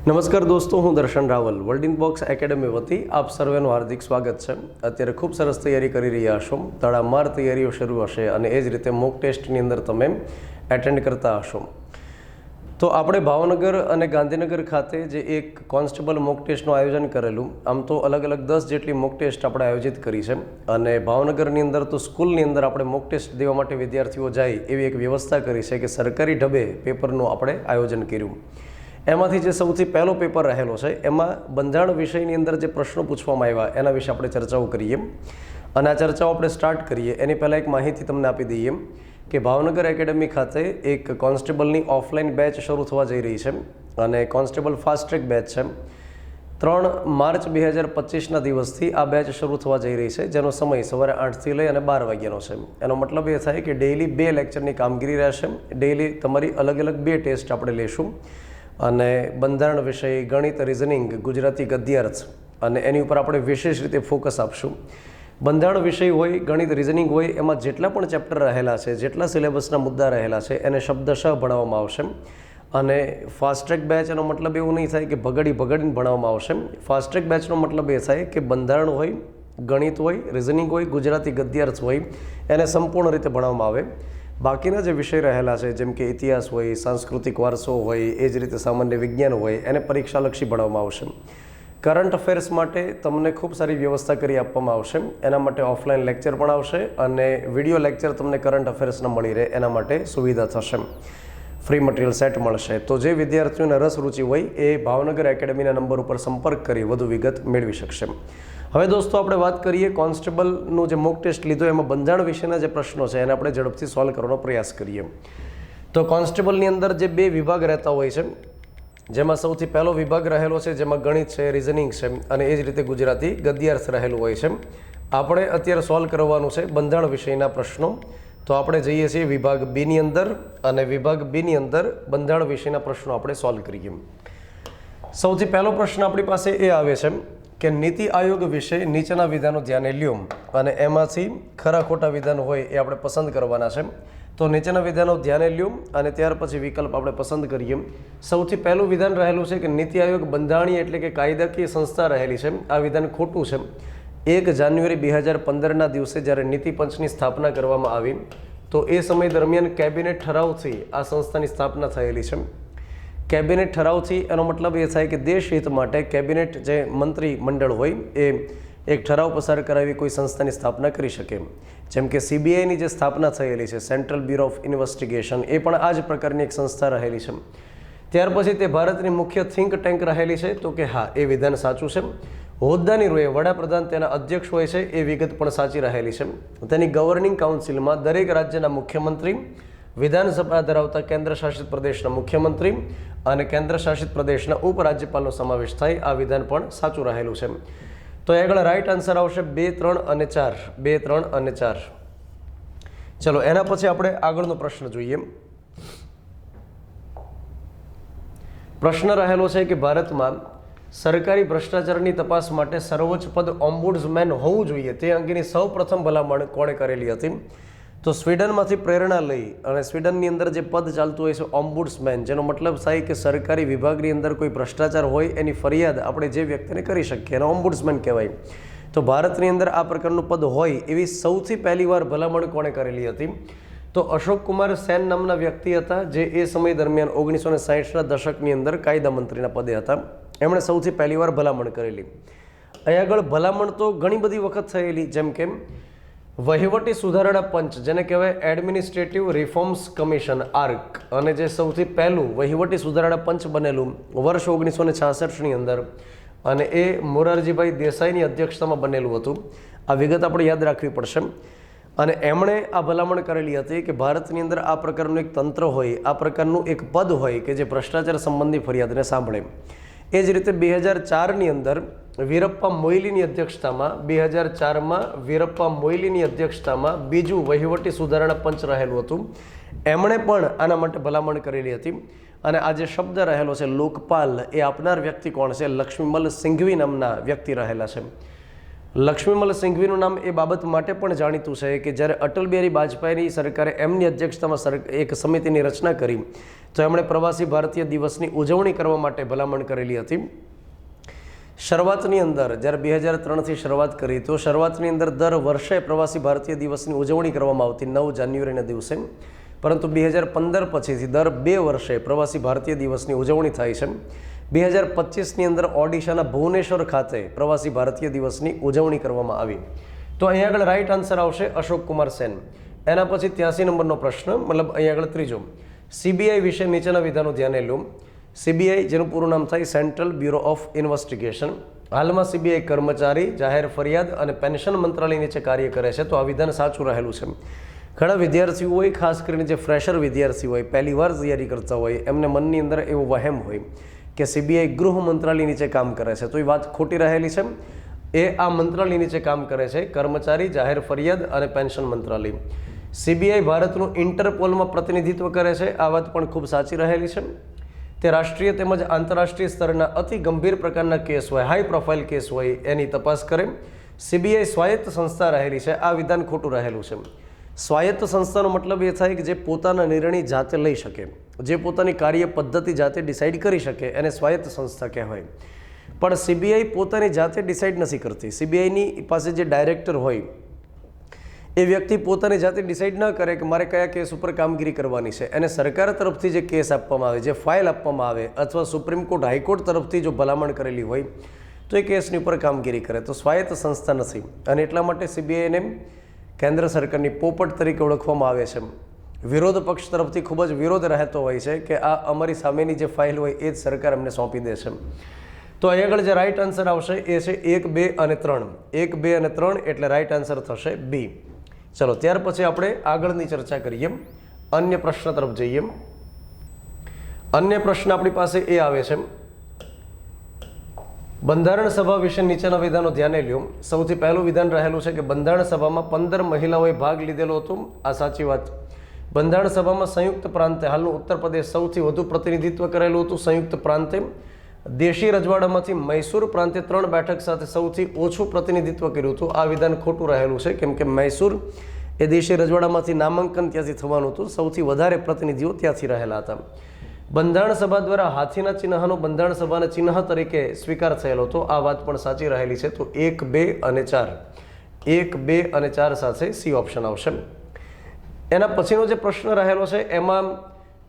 નમસ્કાર દોસ્તો, હું દર્શન રાવલ વર્લ્ડ ઇનબોક્સ એકેડમી વતી આપ સર્વેનું હાર્દિક સ્વાગત છે। અત્યારે ખૂબ સરસ તૈયારી કરી રહ્યા છો, તડામાર તૈયારીઓ શરૂ હશે અને એ જ રીતે મોક ટેસ્ટની અંદર તમે એટેન્ડ કરતા હશો। તો આપણે ભાવનગર અને ગાંધીનગર ખાતે જે એક કોન્સ્ટેબલ મોક ટેસ્ટનું આયોજન કરેલું, આમ તો અલગ અલગ 10 જેટલી મોક ટેસ્ટ આપણે આયોજિત કરી છે અને ભાવનગરની અંદર તો સ્કૂલની અંદર આપણે મોક ટેસ્ટ દેવા માટે વિદ્યાર્થીઓ જાય એવી એક વ્યવસ્થા કરી છે કે સરકારી ઢબે પેપરનું આપણે આયોજન કર્યું। એમાંથી જે સૌથી પહેલો પેપર રહેલો છે એમાં બંધારણ વિષયની અંદર જે પ્રશ્નો પૂછવામાં આવ્યા એના વિશે આપણે ચર્ચાઓ કરીએ અને આ ચર્ચાઓ આપણે સ્ટાર્ટ કરીએ એની પહેલાં એક માહિતી તમને આપી દઈએ કે ભાવનગર એકેડમી ખાતે એક કોન્સ્ટેબલની ઓફલાઈન બેચ શરૂ થવા જઈ રહી છે અને કોન્સ્ટેબલ ફાસ્ટ ટ્રેક બેચ છે। 3 માર્ચ 2025ના દિવસથી આ બેચ શરૂ થવા જઈ રહી છે, જેનો સમય સવારે 8થી લઈ અને 12 વાગ્યાનો છે। એનો મતલબ એ થાય કે ડેઇલી 2 લેક્ચરની કામગીરી રહેશે, ડેઇલી તમારી અલગ અલગ 2 ટેસ્ટ આપણે લેશું અને બંધારણ વિષય, ગણિત, રિઝનિંગ, ગુજરાતી ગદ્યાર્થ અને એની ઉપર આપણે વિશેષ રીતે ફોકસ આપશું। બંધારણ વિષય હોય, ગણિત, રિઝનિંગ હોય, એમાં જેટલા પણ ચેપ્ટર રહેલા છે, જેટલા સિલેબસના મુદ્દા રહેલા છે એને શબ્દશઃ ભણાવવામાં આવશે અને ફાસ્ટ ટ્રેક બેચ એનો મતલબ એવું નહીં થાય કે ભણીને ભણાવવામાં આવશે। ફાસ્ટ ટ્રેક બેચનો મતલબ એ થાય કે બંધારણ હોય, ગણિત હોય, રિઝનિંગ હોય, ગુજરાતી ગદ્યાર્થ હોય એને સંપૂર્ણ રીતે ભણાવવામાં આવે। બાકીના જે વિષય રહેલા છે જેમ કે ઇતિહાસ હોય, સાંસ્કૃતિક વારસો હોય, એ જ રીતે સામાન્ય વિજ્ઞાન હોય એને પરીક્ષાલક્ષી ભણાવવામાં આવશે। કરંટ અફેર્સ માટે તમને ખૂબ સારી વ્યવસ્થા કરી આપવામાં આવશે, એના માટે ઓફલાઈન લેક્ચર પણ આવશે અને વિડીયો લેક્ચર તમને કરંટ અફેર્સના મળી રહે એના માટે સુવિધા થશે, ફ્રી મટીરિયલ સેટ મળશે। તો જે વિદ્યાર્થીઓને રસ રુચિ હોય એ ભાવનગર એકેડમીના નંબર ઉપર સંપર્ક કરી વધુ વિગત મેળવી શકશે। હવે દોસ્તો આપણે વાત કરીએ કોન્સ્ટેબલનું જે મોક ટેસ્ટ લીધો એમાં બંધારણ વિશેના જે પ્રશ્નો છે એને આપણે ઝડપથી સોલ્વ કરવાનો પ્રયાસ કરીએ। તો કોન્સ્ટેબલની અંદર જે 2 વિભાગ રહેતા હોય છે, જેમાં સૌથી પહેલો વિભાગ રહેલો છે જેમાં ગણિત છે, રિઝનિંગ છે અને એ જ રીતે ગુજરાતી ગદ્યાર્થ રહેલું હોય છે। આપણે અત્યારે સોલ્વ કરવાનું છે બંધારણ વિષયના પ્રશ્નો। તો આપણે જઈએ છીએ વિભાગ બીની અંદર અને વિભાગ બીની અંદર બંધારણ વિષયના પ્રશ્નો આપણે સોલ્વ કરીએ। સૌથી પહેલો પ્રશ્ન આપણી પાસે એ આવે છે કે નીતિ આયોગ વિશે નીચેના વિધાનો ધ્યાને લ્યો અને એમાંથી ખરા ખોટા વિધાનો હોય એ આપણે પસંદ કરવાના છે। તો નીચેના વિધાનો ધ્યાને લ્યો અને ત્યાર પછી વિકલ્પ આપણે પસંદ કરીએ। સૌથી પહેલું વિધાન રહેલું છે કે નીતિ આયોગ બંધારણીય એટલે કે કાયદાકીય સંસ્થા રહેલી છે। આ વિધાન ખોટું છે। 1 જાન્યુઆરી 2015ના દિવસે જ્યારે નીતિ પંચની સ્થાપના કરવામાં આવી તો એ સમય દરમિયાન કેબિનેટ ઠરાવથી આ સંસ્થાની સ્થાપના થયેલી છે। કેબિનેટ ઠરાવથી એનો મતલબ એ થાય કે દેશ હિત માટે કેબિનેટ જે મંત્રી મંડળ હોય એ એક ઠરાવ પસાર કરાવી કોઈ સંસ્થાની સ્થાપના કરી શકે। જેમ કે CBIની જે સ્થાપના થયેલી છે, સેન્ટ્રલ બ્યુરો ઓફ ઇન્વેસ્ટિગેશન, એ પણ આ જ પ્રકારની એક સંસ્થા રહેલી છે। ત્યાર પછી તે ભારતની મુખ્ય થિંક ટેન્ક રહેલી છે, તો કે હા, એ વિધાન સાચું છે। હોદ્દાની રૂએ વડાપ્રધાન તેના અધ્યક્ષ હોય છે, એ વિગત પણ સાચી રહેલી છે। તેની ગવર્નિંગ કાઉન્સિલમાં દરેક રાજ્યના મુખ્યમંત્રી, વિધાનસભા ધરાવતા કેન્દ્ર શાસિત પ્રદેશના મુખ્યમંત્રી અને કેન્દ્ર શાસિત પ્રદેશના ઉપરાજ્યપાલનો સમાવેશ થાય, આ વિધાન પણ સાચું રહેલું છે। તો આગળ રાઈટ આન્સર આવશે 2, 3 અને 4, 2, 3 અને 4। ચલો એના પછી આપણે આગળનો પ્રશ્ન જોઈએ। પ્રશ્ન રહેલો છે કે ભારતમાં સરકારી ભ્રષ્ટાચારની તપાસ માટે સર્વોચ્ચ પદ ઓમ્બુડ્સમેન હોવું જોઈએ તે અંગેની સૌપ્રથમ ભલામણ કોણે કરેલી હતી? તો સ્વીડનમાંથી પ્રેરણા લઈ અને સ્વીડનની અંદર જે પદ ચાલતું હોય છે ઓમ્બુડ્સમેન, જેનો મતલબ થાય કે સરકારી વિભાગની અંદર કોઈ ભ્રષ્ટાચાર હોય એની ફરિયાદ આપણે જે વ્યક્તિને કરી શકીએ એને ઓમ્બુડ્સમેન કહેવાય। તો ભારતની અંદર આ પ્રકારનું પદ હોય એવી સૌથી પહેલી વાર ભલામણ કોણે કરેલી હતી? તો અશોક કુમાર સેન નામના વ્યક્તિ હતા, જે એ સમય દરમિયાન 1960ના દશકની અંદર કાયદા મંત્રીના પદે હતા। એમણે સૌથી પહેલી વાર ભલામણ કરેલી। અહીં આગળ ભલામણ તો ઘણી બધી વખત થયેલી, જેમ કે વહીવટી સુધારણા પંચ, જેને કહેવાય એડમિનિસ્ટ્રેટિવ રિફોર્મ્સ કમિશન આર્ક, અને જે સૌથી પહેલું વહીવટી સુધારણા પંચ બનેલું વર્ષ 1966ની અંદર અને એ મોરારજીભાઈ દેસાઈની અધ્યક્ષતામાં બનેલું હતું। આ વિગત આપણે યાદ રાખવી પડશે। અને એમણે આ ભલામણ કરેલી હતી કે ભારતની અંદર આ પ્રકારનું એક તંત્ર હોય, આ પ્રકારનું એક પદ હોય કે જે ભ્રષ્ટાચાર સંબંધી ફરિયાદને સાંભળે। એ જ રીતે 2004ની અંદર વીરપ્પા મોઇલીની અધ્યક્ષતામાં 2004માં વીરપ્પા મોઇલીની અધ્યક્ષતામાં બીજું વહીવટી સુધારણા પંચ રહેલું હતું। એમણે પણ આના માટે ભલામણ કરેલી હતી અને આ જે શબ્દ રહેલો છે લોકપાલ, એ આપનાર વ્યક્તિ કોણ છે? લક્ષ્મીમલ સિંઘવી નામના વ્યક્તિ રહેલા છે। લક્ષ્મીમલ સિંઘવીનું નામ એ બાબત માટે પણ જાણીતું છે કે જ્યારે અટલ બિહારી વાજપેયીની સરકારે એમની અધ્યક્ષતામાં એક સમિતિની રચના કરી તો એમણે પ્રવાસી ભારતીય દિવસની ઉજવણી કરવા માટે ભલામણ કરેલી હતી. શરૂઆતની અંદર જ્યારે 2003થી શરૂઆત કરી તો શરૂઆતની અંદર દર વર્ષે પ્રવાસી ભારતીય દિવસની ઉજવણી કરવામાં આવતી 9 જાન્યુઆરીના દિવસે, પરંતુ 2015 પછીથી દર 2 વર્ષે પ્રવાસી ભારતીય દિવસની ઉજવણી થાય છે. 2025ની અંદર ઓડિશાના ભુવનેશ્વર ખાતે પ્રવાસી ભારતીય દિવસની ઉજવણી કરવામાં આવી. તો અહીંયા આગળ રાઈટ આન્સર આવશે અશોક કુમાર સેન. એના પછી 83 નંબરનો પ્રશ્ન, મતલબ અહીંયા આગળ ત્રીજો, સીબીઆઈ વિશે નીચેના વિધાનો ધ્યાને લો. સીબીઆઈ જેનું પૂરું નામ થાય સેન્ટ્રલ બ્યુરો ઓફ ઇન્વેસ્ટિગેશન, હાલમાં સીબીઆઈ કર્મચારી, જાહેર ફરિયાદ અને પેન્શન મંત્રાલય નીચે કાર્ય કરે છે. તો આ વિધાન સાચું રહેલું છે. ઘણા વિદ્યાર્થીઓ હોય, ખાસ કરીને જે ફ્રેશર વિદ્યાર્થી હોય, પહેલી વાર તૈયારી કરતા હોય, એમને મનની અંદર એવો વહેમ હોય કે સીબીઆઈ ગૃહ મંત્રાલય નીચે કામ કરે છે. તો એ વાત ખોટી રહેલી છે. એ આ મંત્રાલય નીચે કામ કરે છે, કર્મચારી, જાહેર ફરિયાદ અને પેન્શન મંત્રાલય. સીબીઆઈ ભારતનું ઇન્ટરપોલમાં પ્રતિનિધિત્વ કરે છે. આ વાત પણ ખૂબ સાચી રહેલી છે. તે રાષ્ટ્રીય તેમજ આંતરરાષ્ટ્રીય સ્તરના અતિ ગંભીર પ્રકારના કેસ હોય, હાઈ પ્રોફાઇલ કેસ હોય, એની તપાસ કરે. સીબીઆઈ સ્વાયત્ત સંસ્થા રહેલી છે. આ વિધાન ખોટું રહેલું છે. સ્વાયત્ત સંસ્થાનો મતલબ એ થાય કે જે પોતાના નિર્ણય જાતે લઈ શકે, જે પોતાની કાર્ય પદ્ધતિ જાતે ડિસાઇડ કરી શકે, એને સ્વાયત્ત સંસ્થા કહેવાય. પણ સીબીઆઈ પોતાની જાતે ડિસાઇડ નથી કરતી. સીબીઆઈની પાસે જે ડાયરેક્ટર હોય એ વ્યક્તિ પોતાની જાતે ડિસાઇડ ન કરે કે મારે કયા કેસ ઉપર કામગીરી કરવાની છે. એને સરકાર તરફથી જે કેસ આપવામાં આવે, જે ફાઇલ આપવામાં આવે, અથવા સુપ્રીમ કોર્ટ, હાઈકોર્ટ તરફથી જો ભલામણ કરેલી હોય તો એ કેસની ઉપર કામગીરી કરે. તો સ્વાયત્ત સંસ્થા નથી, અને એટલા માટે સીબીઆઈને કેન્દ્ર સરકારની પોપટ તરીકે ઓળખવામાં આવે છે. વિરોધ પક્ષ તરફથી ખૂબ જ વિરોધ રહેતો હોય છે કે આ અમારી સામેની જે ફાઇલ હોય એ જ સરકાર અમને સોંપી દે છે. તો અહીં આગળ જે રાઈટ આન્સર આવશે એ છે 1, 2 અને 3. 1, 2 અને 3 એટલે રાઈટ આન્સર થશે બી. ચલો ત્યાર પછી આપણે આગળની ચર્ચા કરીએ, અન્ય પ્રશ્ન તરફ જઈએ. અન્ય પ્રશ્ન આપણી પાસે એ આવે છે, બંધારણ સભા વિશે નીચેના વિધાનો ધ્યાને લ્યો. સૌથી પહેલું વિધાન રહેલું છે કે બંધારણ સભામાં 15 મહિલાઓએ ભાગ લીધેલો હતો. આ સાચી વાત. બંધારણ સભામાં સંયુક્ત પ્રાંતે, હાલનું ઉત્તર પ્રદેશ, સૌથી વધુ પ્રતિનિધિત્વ કરેલું હતું. સંયુક્ત પ્રાંતે દેશી રજવાડામાંથી મૈસૂર પ્રાંતે 3 બેઠક સાથે સૌથી ઓછું પ્રતિનિધિત્વ કર્યું હતું. આ વિધાન ખોટું રહેલું છે, કેમ કે મૈસૂર એ દેશી રજવાડામાંથી નામાંકન ત્યાંથી થવાનું હતું. સૌથી વધારે પ્રતિનિધિઓ ત્યાંથી રહેલા હતા. બંધારણ સભા દ્વારા હાથીના ચિહ્નનો બંધારણ સભાના ચિહ્ન તરીકે સ્વીકાર થયેલો હતો. આ વાત પણ સાચી રહેલી છે. તો 1, 2 અને 4, 1, 2 અને 4 સાથે સી ઓપ્શન આવશે. એના પછીનો જે પ્રશ્ન રહેલો છે એમાં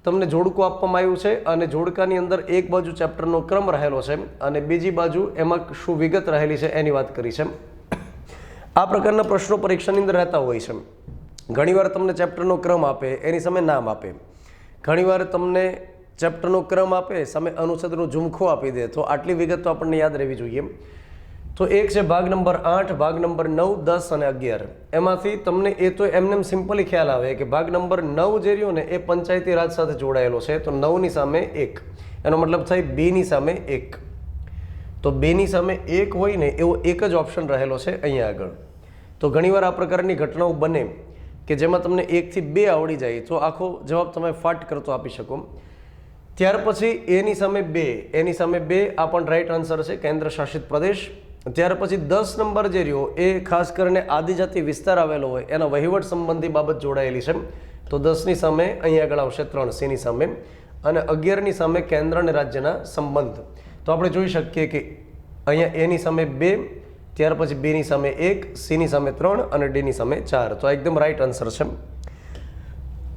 તમને જોડકું આપવામાં આવ્યું છે, અને જોડકાની અંદર એક બાજુ ચેપ્ટરનો ક્રમ રહેલો છે અને બીજી બાજુ એમાં શું વિગત રહેલી છે એની વાત કરી છે. આ પ્રકારના પ્રશ્નો પરીક્ષાની અંદર રહેતા હોય છે. ઘણીવાર તમને ચેપ્ટરનો ક્રમ આપે, એની સામે નામ આપે. ઘણીવાર તમને ચેપ્ટરનો ક્રમ આપે, સામે અનુચ્છેદનું ઝુમખું આપી દે. તો આટલી વિગત તો આપણને યાદ રહેવી જોઈએ. તો એક છે ભાગ નંબર 8, ભાગ નંબર 9, 10 અને 11. એમાંથી તમને એ તો એમને સિમ્પલી ખ્યાલ આવે કે ભાગ નંબર 9 જે રહ્યો ને એ પંચાયતી રાજ સાથે જોડાયેલો છે. તો 9ની સામે 1, એનો મતલબ થાય 2ની સામે 1. તો 2ની સામે 1 હોય ને એવો એક જ ઓપ્શન રહેલો છે અહીંયા આગળ. તો ઘણીવાર આ પ્રકારની ઘટનાઓ બને કે જેમાં તમને 1 થી 2 આવડી જાય તો આખો જવાબ તમે ફાટ કરતો આપી શકો. ત્યાર પછી એની સામે 2, એની સામે 2, આ પણ રાઈટ આન્સર છે, કેન્દ્ર શાસિત પ્રદેશ. ત્યાર પછી 10 નંબર જે રહ્યો એ ખાસ કરીને આદિજાતિ વિસ્તાર આવેલો હોય એના વહીવટ સંબંધી બાબત જોડાયેલી છે. તો 10ની સામે અહીં આગળ આવશે 3, સીની સામે. અને 11ની સામે કેન્દ્ર અને રાજ્યના સંબંધ. તો આપણે જોઈ શકીએ કે અહીંયા એની સામે 2, ત્યાર પછી બીની સામે 1, સીની સામે 3 અને ડીની સામે 4. તો એકદમ રાઈટ આન્સર છે.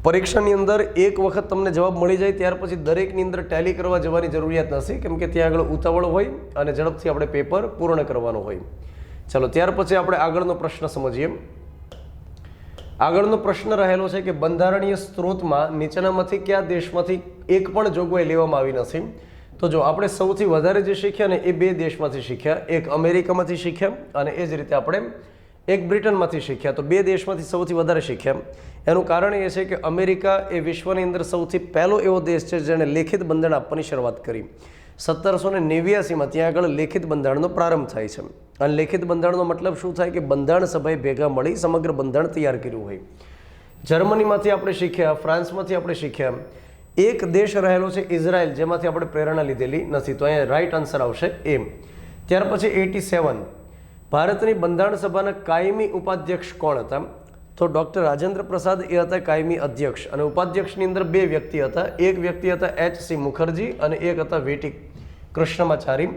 પરીક્ષાની અંદર એક વખત તમને જવાબ મળી જાય ત્યાર પછી દરેકની અંદર ટેલી કરવા જવાની જરૂરિયાત નથી, કેમ કે ત્યાં આગળ ઉતાવળ હોય અને ઝડપથી આપણે પેપર પૂર્ણ કરવાનું હોય. ચાલો ત્યાર પછી આપણે આગળનો પ્રશ્ન સમજીએ. આગળનો પ્રશ્ન રહેલો છે કે બંધારણીય સ્ત્રોતમાં નીચેનામાંથી કયા દેશમાંથી એક પણ જોગવાઈ લેવામાં આવી નથી. તો જો આપણે સૌથી વધારે જે શીખ્યા ને એ 2 દેશમાંથી શીખ્યા. એક અમેરિકામાંથી શીખ્યા અને એ જ રીતે આપણે એક બ્રિટનમાંથી શીખ્યા. તો 2 દેશમાંથી સૌથી વધારે શીખ્યા. એનું કારણ એ છે કે અમેરિકા એ વિશ્વની અંદર સૌથી પહેલો એવો દેશ છે જેણે લેખિત બંધારણ આપવાની શરૂઆત કરી. 1789માં ત્યાં આગળ લેખિત બંધારણનો પ્રારંભ થાય છે. અને લેખિત બંધારણનો મતલબ શું થાય કે બંધારણ સભાએ ભેગા મળી સમગ્ર બંધારણ તૈયાર કર્યું હોય. જર્મનીમાંથી આપણે શીખ્યા, ફ્રાન્સમાંથી આપણે શીખ્યા. એક દેશ રહેલો છે ઇઝરાયલ, જેમાંથી આપણે પ્રેરણા લીધેલી નથી. તો અહીંયા રાઈટ આન્સર આવશે એમ. ત્યાર પછી 87, ભારતની બંધારણ સભાના કાયમી ઉપાધ્યક્ષ કોણ હતા? તો ડૉક્ટર રાજેન્દ્ર પ્રસાદ એ હતા કાયમી અધ્યક્ષ, અને ઉપાધ્યક્ષની અંદર બે વ્યક્તિ હતા. એક વ્યક્તિ હતા H.C. મુખર્જી અને એક હતા વીટી કૃષ્ણમાચારી.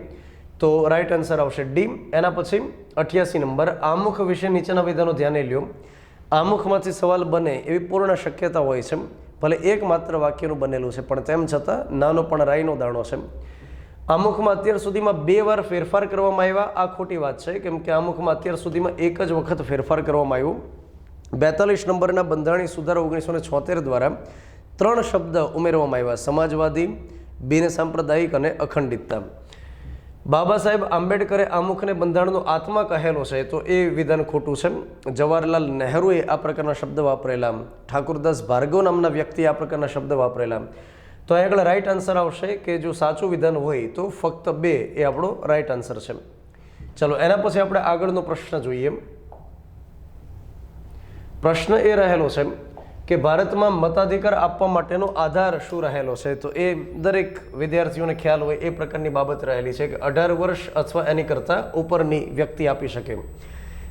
તો રાઈટ આન્સર આવશે ડી. એના પછી 88 નંબર, આમુખ વિશે નીચેના વિધાનો ધ્યાને લ્યો. આમુખમાંથી સવાલ બને એવી પૂર્ણ શક્યતા હોય છે, ભલે એકમાત્ર વાક્યનું બનેલું છે પણ તેમ છતાં નાનો પણ રાઈનો દાણો છે. આમુખમાં અત્યાર સુધીમાં 2 વાર ફેરફાર કરવામાં આવ્યા. આ ખોટી વાત છે, કેમ કે આમુખમાં અત્યાર સુધીમાં એક જ વખત ફેરફાર કરવામાં આવ્યું. 42 નંબરના બંધારણીય સુધારા 1976 દ્વારા 3 શબ્દ ઉમેરવામાં આવ્યા: સમાજવાદી, બિન સાંપ્રદાયિક અને અખંડિતતા. બાબા સાહેબ આંબેડકરે આમુખને બંધારણનો આત્મા કહેલો છે, તો એ વિધાન ખોટું છે. જવાહરલાલ નહેરુએ આ પ્રકારના શબ્દ વાપરેલા. ઠાકુરદાસ ભાર્ગવ નામના વ્યક્તિએ આ પ્રકારના શબ્દ વાપરેલા. તો અહીં આગળ રાઈટ આન્સર આવશે કે જો સાચું વિધાન હોય તો ફક્ત 2 એ આપણો રાઈટ આન્સર છે. ચલો એના પછી આપણે આગળનો પ્રશ્ન જોઈએ. પ્રશ્ન એ રહેલો છે કે ભારતમાં મતાધિકાર આપવા માટેનો આધાર શું રહેલો છે? તો એ દરેક વિદ્યાર્થીઓને ખ્યાલ હોય એ પ્રકારની બાબત રહેલી છે કે 18 વર્ષ અથવા એની કરતાં ઉપરની વ્યક્તિ આપી શકે.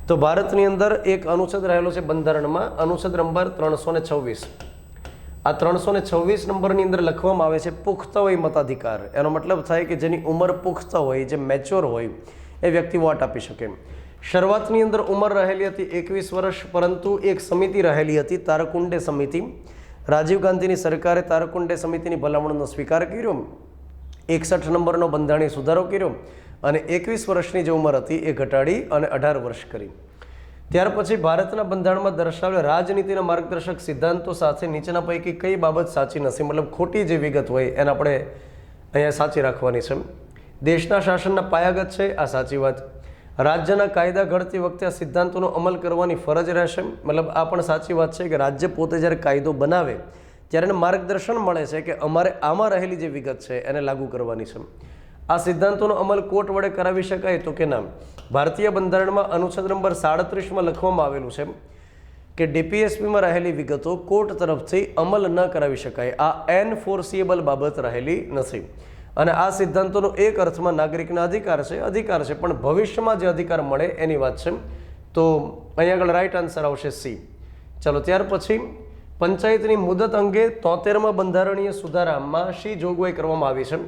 તો ભારતની અંદર એક અનુચ્છેદ રહેલો છે બંધારણમાં, અનુચ્છેદ નંબર 326. આ 326 નંબરની અંદર લખવામાં આવે છે પુખ્ત વય મતાધિકાર. એનો મતલબ થાય કે જેની ઉંમર પુખ્ત હોય, જે મેચ્યોર હોય, એ વ્યક્તિ વોટ આપી શકે. શરૂઆતની અંદર ઉંમર રહેલી હતી 21 વર્ષ, પરંતુ એક સમિતિ રહેલી હતી, તારકુંડે સમિતિ. રાજીવ ગાંધીની સરકારે તારકુંડે સમિતિની ભલામણનો સ્વીકાર કર્યો, 61 નંબરનો બંધારણીય સુધારો કર્યો અને 21 વર્ષની જે ઉંમર હતી એ ઘટાડી અને 18 વર્ષ કરી. ત્યાર પછી ભારતના બંધારણમાં દર્શાવેલ રાજનીતિના માર્ગદર્શક સિદ્ધાંતો સાથે નીચેના પૈકી કઈ બાબત સાચી નથી? મતલબ ખોટી જે વિગત હોય એને આપણે અહીંયા સાચી રાખવાની છે. દેશના શાસનના પાયાગત છે, આ સાચી વાત. રાજ્યના કાયદા ઘડતી વખતે આ સિદ્ધાંતોનો અમલ કરવાની ફરજ રહેશે, મતલબ આ પણ સાચી વાત છે કે રાજ્ય પોતે જ્યારે કાયદો બનાવે ત્યારે એને માર્ગદર્શન મળે છે કે અમારે આમાં રહેલી જે વિગત છે એને લાગુ કરવાની છે. આ સિદ્ધાંતોનો અમલ કોર્ટ વડે કરાવી શકાય તો કે ના? ભારતીય બંધારણમાં અનુચ્છેદ નંબર 37માં લખવામાં આવેલું છે કે ડીપીએસપીમાં રહેલી વિગતો કોર્ટ તરફથી અમલ ન કરાવી શકાય. આ એનફોર્સિએબલ બાબત રહેલી નથી. અને આ સિદ્ધાંતોનો એક અર્થમાં નાગરિકના અધિકાર છે, પણ ભવિષ્યમાં જે અધિકાર મળે એની વાત છે. તો અહીં આગળ રાઈટ આન્સર આવશે સી. ચલો ત્યાર પછી પંચાયતની મુદત અંગે 73મા બંધારણીય સુધારામાં શી જોગવાઈ કરવામાં આવી છે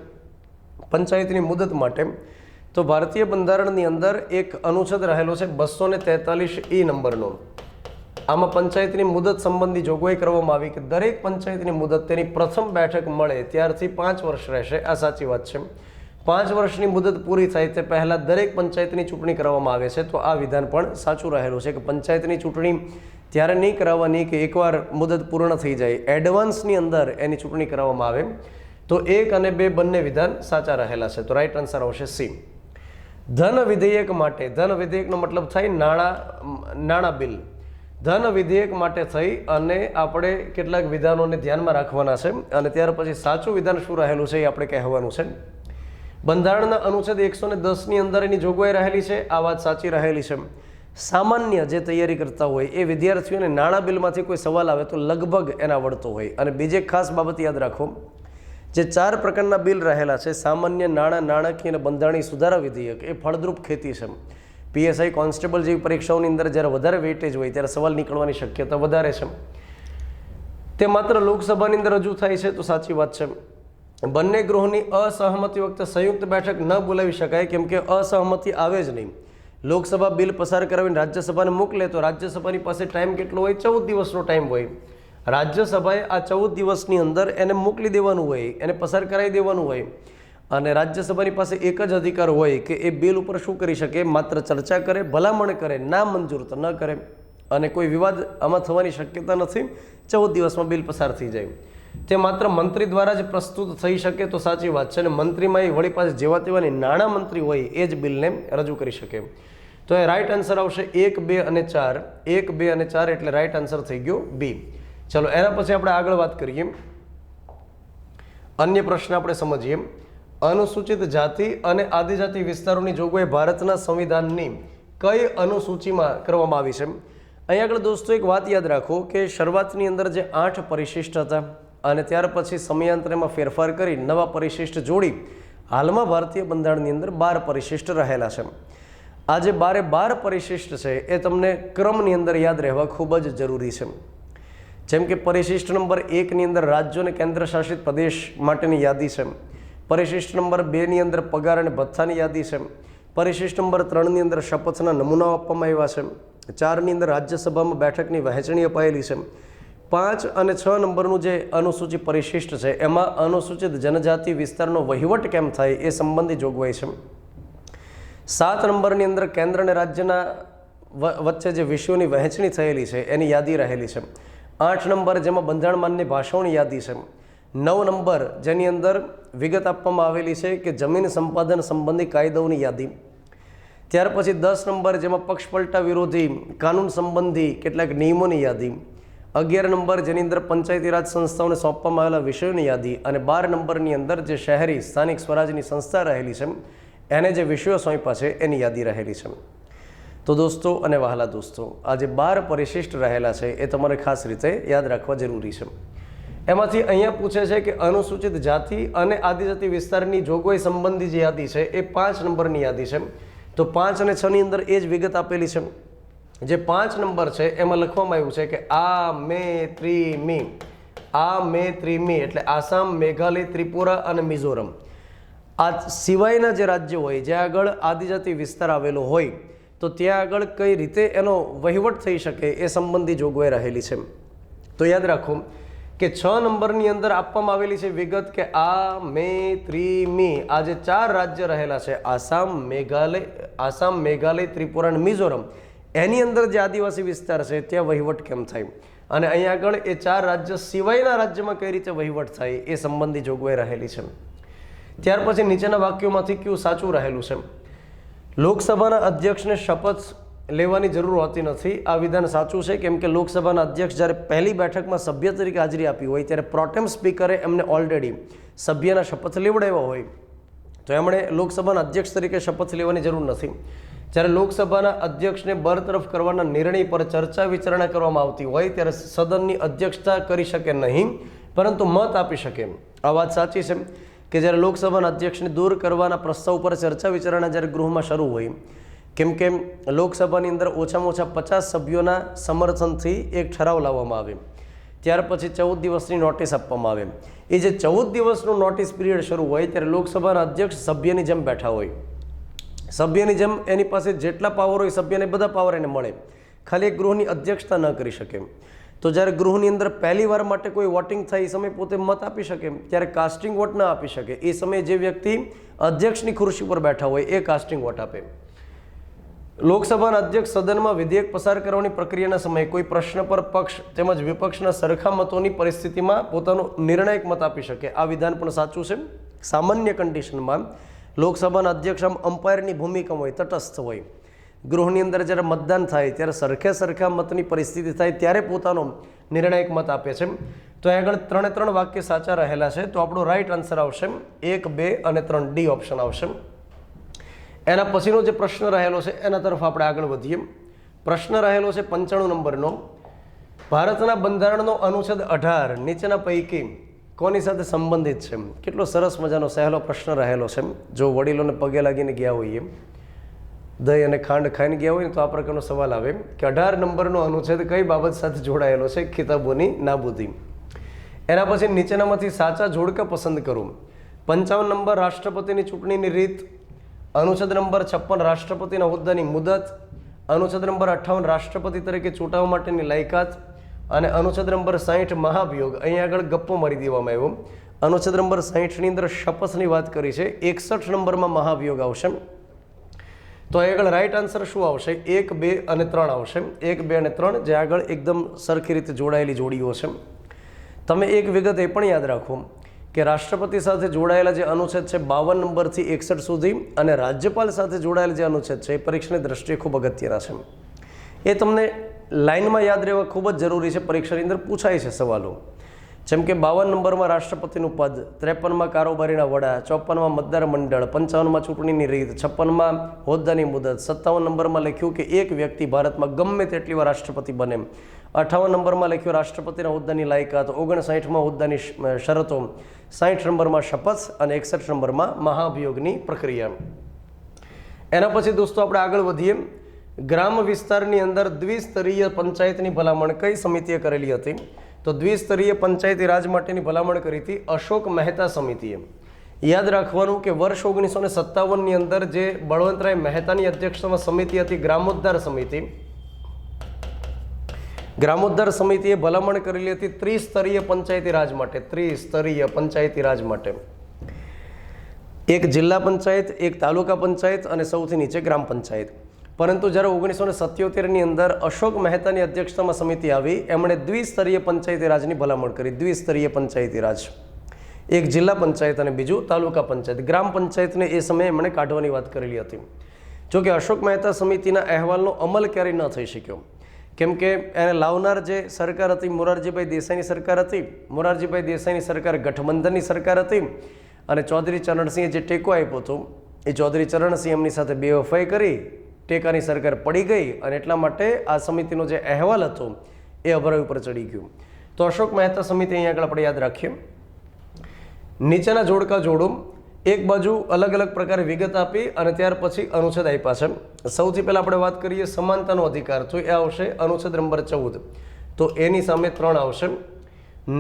પંચાયતની મુદત માટે? તો ભારતીય બંધારણની અંદર એક અનુચ્છેદ રહેલો છે 243E નંબરનો. આમાં પંચાયતની મુદત સંબંધી જોગવાઈ કરવામાં આવી કે દરેક પંચાયતની મુદત તેની પ્રથમ બેઠક મળે ત્યારથી 5 વર્ષ રહેશે. આ સાચી વાત છે. 5 વર્ષની મુદત પૂરી થાય તે પહેલાં દરેક પંચાયતની ચૂંટણી કરવામાં આવે છે. તો આ વિધાન પણ સાચું રહેલું છે કે પંચાયતની ચૂંટણી ત્યારે નહીં કરાવવાની કે એકવાર મુદત પૂર્ણ થઈ જાય, એડવાન્સની અંદર એની ચૂંટણી કરવામાં આવે. તો 1 અને 2 બંને વિધાન સાચા રહેલા છે. તો રાઈટ આન્સર આવશે સી. ધન વિધેયક માટે, ધન વિધેયકનો મતલબ થાય નાણાં બિલ. ધન વિધેયક માટે થઈ અને આપણે કેટલાક વિધાનોને ધ્યાનમાં રાખવાના છે અને ત્યાર પછી સાચું વિધાન શું રહેલું છે એ આપણે કહેવાનું છે. બંધારણના અનુચ્છેદ 110ની અંદર એની જોગવાઈ રહેલી છે, આ વાત સાચી રહેલી છે. સામાન્ય જે તૈયારી કરતા હોય એ વિદ્યાર્થીઓને નાણાં બિલમાંથી કોઈ સવાલ આવે તો લગભગ એના આવડતો હોય. અને બીજી એક ખાસ બાબત યાદ રાખો, જે 4 પ્રકારના બિલ રહેલા છે, સામાન્ય, નાણાકીય અને બંધારણીય સુધારા વિધેયક, એ ફળદ્રુપ ખેતી છે. પીએસઆઈ કોન્સ્ટેબલ જેવી પરીક્ષાઓની અંદર જ્યારે વધારે વેઇટેજ હોય ત્યારે સવાલ નીકળવાની શક્યતા વધારે છે. તે માત્ર લોકસભાની અંદર રજૂ થાય છે, તો સાચી વાત છે. બંને ગૃહની અસહમતિ વખતે સંયુક્ત બેઠક ન બોલાવી શકાય, કેમ કે અસહમતિ આવે જ નહીં. લોકસભા બિલ પસાર કરાવીને રાજ્યસભાને મોકલે તો રાજ્યસભાની પાસે ટાઈમ કેટલો હોય? 14 દિવસનો ટાઈમ હોય. રાજ્યસભાએ આ 14 દિવસની અંદર એને મોકલી દેવાનું હોય, એને પસાર કરાવી દેવાનું હોય. અને રાજ્યસભાની પાસે એક જ અધિકાર હોય કે એ બિલ ઉપર શું કરી શકે? માત્ર ચર્ચા કરે, ભલામણ કરે, ના મંજૂર તો ન કરે. અને કોઈ વિવાદ આમાં થવાની શક્યતા નથી. 14 દિવસમાં બિલ પસાર થઈ જાય. તે માત્ર મંત્રી દ્વારા જ પ્રસ્તુત થઈ શકે, તો સાચી વાત છે. અને મંત્રીમાં એ વળી પાસે જેવા તેવાની નાણાં મંત્રી હોય એ જ બિલને રજૂ કરી શકે. તો એ રાઈટ આન્સર આવશે 1, 2 અને 4. 1, 2 અને 4 એટલે રાઈટ આન્સર થઈ ગયો બી. ચલો એના પછી આપણે આગળ વાત કરીએ. અન્ય પ્રશ્ન આપણે સમજીએ. અનુસૂચિત જાતિ અને આદિજાતિ વિસ્તારોની જોગવાઈ ભારતના સંવિધાનની કઈ અનુસૂચિમાં કરવામાં આવી છે? અહીં આગળ દોસ્તો એક વાત યાદ રાખો કે શરૂઆતની અંદર જે 8 પરિશિષ્ટ હતા અને ત્યાર પછી સમયાંતરેમાં ફેરફાર કરી નવા પરિશિષ્ટ જોડી હાલમાં ભારતીય બંધારણની અંદર 12 પરિશિષ્ટ રહેલા છે. આ જે 12 પરિશિષ્ટ છે એ તમને ક્રમની અંદર યાદ રહેવા ખૂબ જ જરૂરી છે. જેમ કે પરિશિષ્ટ નંબર 1 ની અંદર રાજ્યો અને કેન્દ્ર શાસિત પ્રદેશ માટેની યાદી છે. પરિશિષ્ટ નંબર 2 ની અંદર પગાર અને ભથ્થાની યાદી છે. પરિશિષ્ટ નંબર 3 ની અંદર શપથના નમૂનાઓ આપવામાં આવ્યા છે. 4 ની અંદર રાજ્યસભામાં બેઠકની વહેંચણી અપાયેલી છે. 5 અને 6 નંબરનું જે અનુસૂચિત પરિશિષ્ટ છે એમાં અનુસૂચિત જનજાતિ વિસ્તારનો વહીવટ કેમ થાય એ સંબંધી જોગવાઈ છે. 7 નંબરની અંદર કેન્દ્ર અને રાજ્યના વચ્ચે જે વિષયોની વહેંચણી થયેલી છે એની યાદી રહેલી છે. 8 નંબર જેમાં બંધારણ માન્ય ભાષાઓની યાદી છે. 9 નંબર જેની અંદર વિગત આપવામાં આવેલી છે કે જમીન સંપાદન સંબંધી કાયદાઓની યાદી. ત્યાર પછી 10 નંબર જેમાં પક્ષપલટા વિરોધી કાનૂન સંબંધી કેટલાક નિયમોની યાદી. 11 નંબર જેની અંદર પંચાયતી રાજ સંસ્થાઓને સોંપવામાં આવેલા વિષયોની યાદી. અને 12 નંબરની અંદર જે શહેરી સ્થાનિક સ્વરાજની સંસ્થા રહેલી છે એને જે વિષયો સોંપ્યા છે એની યાદી રહેલી છે. તો દોસ્તો અને વહાલા દોસ્તો, આ જે 12 પરિશિષ્ટ રહેલા છે એ તમારે ખાસ રીતે યાદ રાખવા જરૂરી છે. એમાંથી અહીંયા પૂછે છે કે અનુસૂચિત જાતિ અને આદિજાતિ વિસ્તારની જોગવાઈ સંબંધી જે યાદી છે એ 5 નંબરની યાદી છે. તો 5 અને 6 ની અંદર એ જ વિગત આપેલી છે. જે 5 નંબર છે એમાં લખવામાં આવ્યું છે કે આ મે ત્રિમી એટલે આસામ, મેઘાલય, ત્રિપુરા અને મિઝોરમ આ સિવાયના જે રાજ્યો હોય જ્યાં આગળ આદિજાતિ વિસ્તાર આવેલો હોય તો ત્યાં આગળ કઈ રીતે એનો વહીવટ થઈ શકે એ સંબંધી જોગવાઈ રહેલી છે. તો યાદ રાખો કે 6 નંબરની અંદર આપવામાં આવેલી છે વિગત કે આ આ જે 4 રાજ્ય રહેલા છે આસામ, મેઘાલય, ત્રિપુરા અને મિઝોરમ એની અંદર જે આદિવાસી વિસ્તાર છે ત્યાં વહીવટ કેમ થાય અને અહીંયા આગળ એ 4 રાજ્ય સિવાયના રાજ્યમાં કઈ રીતે વહીવટ થાય એ સંબંધી જોગવાઈ રહેલી છે. ત્યાર પછી નીચેના વાક્યોમાંથી કયું સાચું રહેલું છે? લોકસભાના અધ્યક્ષને શપથ લેવાની જરૂર હોતી નથી. આ વિધાન સાચું છે કેમ કે લોકસભાના અધ્યક્ષ જ્યારે પહેલી બેઠકમાં સભ્ય તરીકે હાજરી આપી હોય ત્યારે પ્રોટેમ સ્પીકરે એમને ઓલરેડી સભ્યના શપથ લેવડાવ્યા હોય તો એમણે લોકસભાના અધ્યક્ષ તરીકે શપથ લેવાની જરૂર નથી. જ્યારે લોકસભાના અધ્યક્ષને બરતરફ કરવાના નિર્ણય પર ચર્ચા વિચારણા કરવામાં આવતી હોય ત્યારે સદનની અધ્યક્ષતા કરી શકે નહીં પરંતુ મત આપી શકે. આ વાત સાચી છે કે જ્યારે લોકસભાના અધ્યક્ષને દૂર કરવાના પ્રસ્તાવ પર ચર્ચા વિચારણા જ્યારે ગૃહમાં શરૂ હોય કેમ કે લોકસભાની અંદર ઓછામાં ઓછા 50 સભ્યોના સમર્થનથી એક ઠરાવ લાવવામાં આવે. ત્યાર પછી 14 દિવસની નોટિસ આપવામાં આવે. એ જે 14 દિવસનું નોટિસ પીરિયડ શરૂ હોય ત્યારે લોકસભાના અધ્યક્ષ સભ્યની જેમ બેઠા હોય. સભ્યની જેમ એની પાસે જેટલા પાવર હોય સભ્યને બધા પાવર એને મળે, ખાલી એક ગૃહની અધ્યક્ષતા ન કરી શકે. તો જ્યારે ગૃહની અંદર પહેલી વાર માટે કોઈ વોટિંગ થાય એ સમયે પોતે મત આપી શકે, ત્યારે કાસ્ટિંગ વોટ ના આપી શકે. એ સમયે જે વ્યક્તિ અધ્યક્ષની ખુરશી પર બેઠા હોય એ કાસ્ટિંગ વોટ આપે. લોકસભાના અધ્યક્ષ સદનમાં વિધેયક પસાર કરવાની પ્રક્રિયાના સમયે કોઈ પ્રશ્ન પર પક્ષ તેમજ વિપક્ષના સરખા મતોની પરિસ્થિતિમાં પોતાનો નિર્ણાયક મત આપી શકે. આ વિધાન પણ સાચું છે. સામાન્ય કન્ડિશનમાં લોકસભાના અધ્યક્ષ આમ અમ્પાયરની ભૂમિકા હોય, તટસ્થ હોય. ગૃહની અંદર જ્યારે મતદાન થાય ત્યારે સરખા મતની પરિસ્થિતિ થાય ત્યારે પોતાનો નિર્ણાયક મત આપે છે. તો આગળ 3 વાક્ય સાચા રહેલા છે. તો આપણો રાઈટ આન્સર આવશે 1, 2 અને 3 ડી ઓપ્શન આવશે. એના પછીનો જે પ્રશ્ન રહેલો છે એના તરફ આપણે આગળ વધીએ. પ્રશ્ન રહેલો છે 95 નંબરનો. ભારતના બંધારણનો અનુચ્છેદ 18 નીચેના પૈકી કોની સાથે સંબંધિત છે? કેટલો સરસ મજાનો સહેલો પ્રશ્ન રહેલો છે. જો વડીલોને પગે લાગીને ગયા હોઈએ, દહીં અને ખાંડ ખાઈને ગયા હોય ને તો આ પ્રકારનો સવાલ આવે કે 18 નંબરનો અનુચ્છેદ કઈ બાબત સાથે જોડાયેલો છે? કિતાબોની નાબૂદી. એના પછી નીચેનામાંથી સાચા જોડકા પસંદ કરો. 55 નંબર રાષ્ટ્રપતિની ચૂંટણીની રીત, અનુચ્છેદ નંબર 56 રાષ્ટ્રપતિના હોદ્દાની મુદત, અનુચ્છેદ નંબર 58 રાષ્ટ્રપતિ તરીકે ચૂંટવા માટેની લાયકાત અને અનુચ્છેદ નંબર 60 મહાભિયોગ. અહીંયા આગળ ગપ્પો મારી દેવામાં આવ્યો. અનુચ્છેદ નંબર 60 ની અંદર શપથની વાત કરી છે. 61 નંબરમાં મહાભિયોગ આવશે. તો આગળ રાઈટ આન્સર શું આવશે? 1, 2 અને 3 આવશે. 1, 2 અને 3 જે આગળ એકદમ સરખી રીતે જોડાયેલી જોડીઓ છે. તમે એક વિગત એ પણ યાદ રાખો કે રાષ્ટ્રપતિ સાથે જોડાયેલા જે અનુચ્છેદ છે 52 નંબરથી 61 સુધી અને રાજ્યપાલ સાથે જોડાયેલા જે અનુચ્છેદ છે એ પરીક્ષાની દ્રષ્ટિએ ખૂબ અગત્યના છે. એ તમને લાઇનમાં યાદ રહેવા ખૂબ જ જરૂરી છે. પરીક્ષાની અંદર પૂછાય છે સવાલો. જેમ કે 52 નંબરમાં રાષ્ટ્રપતિનું પદ, 53માં કારોબારીના વડા, 54માં મતદાર મંડળ, 55માં ચૂંટણીની રીત, 56માં હોદ્દાની મુદત, 57 નંબરમાં લખ્યું કે એક વ્યક્તિ ભારતમાં ગમે તેટલી વાર રાષ્ટ્રપતિ બને, 58 નંબરમાં લખ્યું રાષ્ટ્રપતિના હોદ્દાની લાયકાત, 59માં હોદ્દાની શરતો, 60 નંબરમાં શપથ અને 61 નંબરમાં મહાભિયોગની પ્રક્રિયા. એના પછી દોસ્તો આપણે આગળ વધીએ. ગ્રામ વિસ્તારની અંદર દ્વિસ્તરીય પંચાયતની ભલામણ કઈ સમિતિએ કરેલી હતી? તો દ્વિસ્તરીય પંચાયતી રાજ માટેની ભલામણ કરી હતી અશોક મહેતા સમિતિએ. યાદ રાખવાનું કે વર્ષ 1957ની અંદર જે બળવંતરાય મહેતાની અધ્યક્ષતામાં સમિતિ હતી ગ્રામોદ્ધાર સમિતિ, ગ્રામોદ્ધાર સમિતિએ ભલામણ કરેલી હતી ત્રિસ્તરીય પંચાયતી રાજ માટે. ત્રિસ્તરીય પંચાયતી રાજ માટે એક જિલ્લા પંચાયત, એક તાલુકા પંચાયત અને સૌથી નીચે ગ્રામ પંચાયત. પરંતુ જ્યારે 1977ની અંદર અશોક મહેતાની અધ્યક્ષતામાં સમિતિ આવી, એમણે દ્વિસ્તરીય પંચાયતી રાજની ભલામણ કરી. દ્વિસ્તરીય પંચાયતી રાજ, એક જિલ્લા પંચાયત અને બીજું તાલુકા પંચાયત. ગ્રામ પંચાયતને એ સમયે એમણે કાઢવાની વાત કરેલી હતી. જોકે અશોક મહેતા સમિતિના અહેવાલનો અમલ ક્યારેય ન થઈ શક્યો, કેમ કે એને લાવનાર જે સરકાર હતી મોરારજીભાઈ દેસાઈની સરકાર હતી. મોરારજીભાઈ દેસાઈની સરકાર ગઠબંધનની સરકાર હતી અને ચૌધરી ચરણસિંહે જે ટેકો આપ્યો હતો એ ચૌધરી ચરણસિંહ એમની સાથે બેવફાઈ કરી ટેકાની સરકાર પડી ગઈ અને એટલા માટે આ સમિતિનો જે અહેવાલ હતો એ અભરાઈ ઉપર ચડી ગયું. તો અશોક મહેતા સમિતિ અહીંયા આગળ આપણે યાદ રાખીએ. નીચેના જોડકા જોડો. એક બાજુ અલગ અલગ પ્રકારે વિગત આપી અને ત્યાર પછી અનુચ્છેદ આપ્યા છે. સૌથી પહેલાં આપણે વાત કરીએ સમાનતાનો અધિકાર, તો એ આવશે અનુચ્છેદ નંબર 14. તો એની સામે 3 આવશે.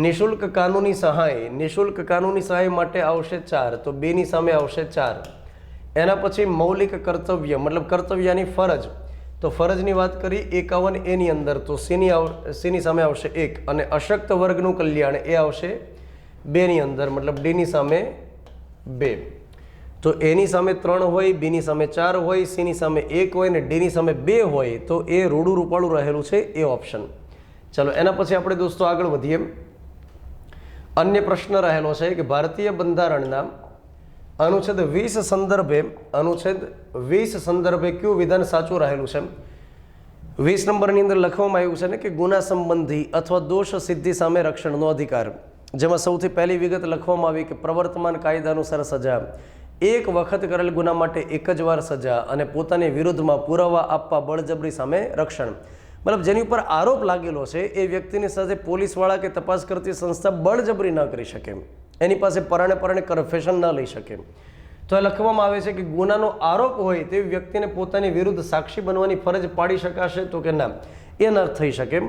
નિઃશુલ્ક કાનૂની સહાય, નિઃશુલ્ક કાનૂની સહાય માટે આવશે 4, તો 2 ની સામે આવશે 4. એના પછી મૌલિક કર્તવ્ય મતલબ કર્તવ્યની ફરજ, તો ફરજની વાત કરી 51A ની અંદર, તો સીની સામે આવશે 1. અને અશક્ત વર્ગનું કલ્યાણ એ આવશે 2 ની અંદર, મતલબ ડીની સામે 2. તો એની સામે 3 હોય, બીની સામે 4 હોય, સીની સામે 1 હોય ને ડીની સામે 2 હોય, તો એ રૂડું રૂપાળું રહેલું છે એ ઓપ્શન. ચલો એના પછી આપણે દોસ્તો આગળ વધીએ. અન્ય પ્રશ્ન રહેલો છે કે ભારતીય બંધારણના અનુચ્છેદ 20 સંદર્ભે, અનુચ્છેદ 20 સંદર્ભે કયું વિધાન સાચું રહેલું છે? 20 નંબરની અંદર લખવામાં આવ્યું છે ને કે ગુના સંબંધી અથવા દોષ સિદ્ધિ સામે રક્ષણનો અધિકાર, જેમાં સૌથી પહેલી વિગત લખવામાં આવી કે પ્રવર્તમાન કાયદા અનુસાર સજા, એક વખત કરેલ ગુના માટે 1 જ વાર સજા અને પોતાની વિરુદ્ધમાં પુરાવા આપવા બળજબરી સામે રક્ષણ. મતલબ જેની ઉપર આરોપ લાગેલો છે એ વ્યક્તિની સાથે પોલીસવાળા કે તપાસ કરતી સંસ્થા બળજબરી ન કરી શકે, એની પાસે પરાણે કન્ફેશન ન લઈ શકે. તો એ લખવામાં આવે છે કે ગુનાનો આરોપ હોય તે વ્યક્તિને પોતાની વિરુદ્ધ સાક્ષી બનવાની ફરજ પાડી શકાશે, તો કે ના, એ ન થઈ શકે.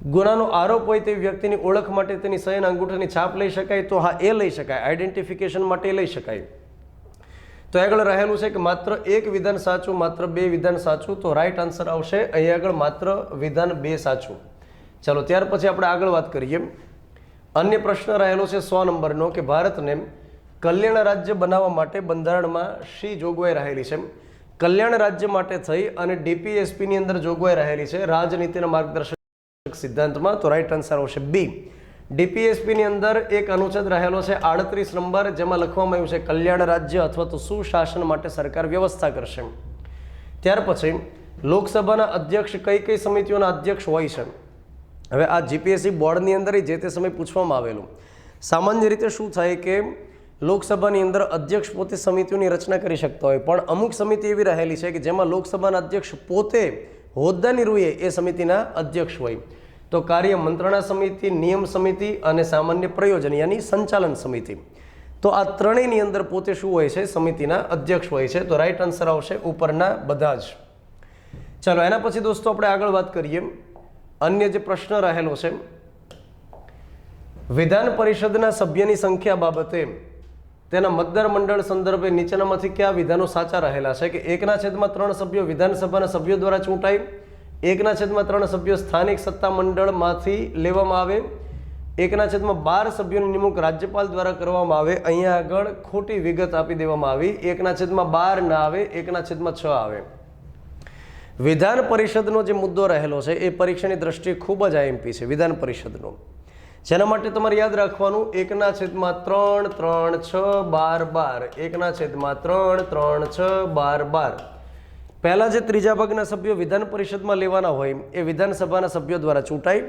ગુનાનો આરોપ હોય તે વ્યક્તિની ઓળખ માટે તેની સહી અને અંગૂઠાની છાપ લઈ શકાય, તો હા એ લઈ શકાય, આઈડેન્ટિફિકેશન માટે લઈ શકાય. તો આગળ રહેલું છે કે માત્ર 1 વિધાન સાચું, માત્ર 2 વિધાન સાચું, તો રાઈટ આન્સર આવશે અહીં આગળ માત્ર વિધાન 2 સાચું. ચાલો ત્યાર પછી આપણે આગળ વાત કરીએ. અન્ય પ્રશ્ન રહેલો છે 100 નંબરનો કે ભારતને કલ્યાણ રાજ્ય બનાવવા માટે બંધારણમાં શી જોગવાઈ રહેલી છે? કલ્યાણ રાજ્ય માટે થઈ અને ડીપીએસપીની અંદર જોગવાઈ રહેલી છે રાજનીતિના માર્ગદર્શક સિદ્ધાંતમાં, તો રાઈટ આન્સર આવશે બી. ડીપીએસપીની અંદર એક અનુચ્છેદ રહેલો છે 38 નંબર, જેમાં લખવામાં આવ્યું છે કલ્યાણ રાજ્ય અથવા તો સુશાસન માટે સરકાર વ્યવસ્થા કરશે. ત્યાર પછી લોકસભાના અધ્યક્ષ કઈ કઈ સમિતિઓના અધ્યક્ષ હોય છે? હવે આ જીપીએસસી બોર્ડની અંદર જે તે સમય પૂછવામાં આવેલું. સામાન્ય રીતે શું થાય કે લોકસભાની અંદર અધ્યક્ષ પોતે સમિતિઓની રચના કરી શકતા હોય, પણ અમુક સમિતિ એવી રહેલી છે કે જેમાં લોકસભાના અધ્યક્ષ પોતે હોદ્દાની રૂએ એ સમિતિના અધ્યક્ષ હોય. તો કાર્ય મંત્રણા સમિતિ, નિયમ સમિતિ અને સામાન્ય પ્રયોજન યાની સંચાલન સમિતિ. તો આ ત્રણેયની અંદર પોતે શું હોય છે? સમિતિના અધ્યક્ષ હોય છે. તો રાઈટ આન્સર આવશે ઉપરના બધા જ. ચાલો એના પછી દોસ્તો આપણે આગળ વાત કરીએ. અન્ય જે પ્રશ્ન રહેલો છે, વિધાન પરિષદના સભ્યની સંખ્યા બાબતે તેના મતદાર મંડળ સંદર્ભે નીચેનામાંથી કયા વિધાનો સાચા રહેલા છે? કે 1/3 સભ્યો વિધાનસભાના સભ્યો દ્વારા ચૂંટાય, 1/3 સભ્યો સ્થાનિક સત્તા મંડળમાંથી લેવામાં આવે, 1/12 સભ્યોની નિમણૂક રાજ્યપાલ દ્વારા કરવામાં આવે. અહીંયા આગળ ખોટી વિગત આપી દેવામાં આવી, 1/12 ના આવે, 1/6 આવે. વિધાન પરિષદનો જે મુદ્દો રહેલો છે એ પરીક્ષાની દ્રષ્ટિએ ખૂબ જ આઈએમપી છે વિધાન પરિષદનો. જેના માટે તમારે યાદ રાખવાનું 1/3, 3, 6, 12, 1/3, 3, 6, 12. પહેલા જે ત્રીજા ભાગના સભ્યો વિધાન પરિષદમાં લેવાના હોય એ વિધાનસભાના સભ્યો દ્વારા ચૂંટાય.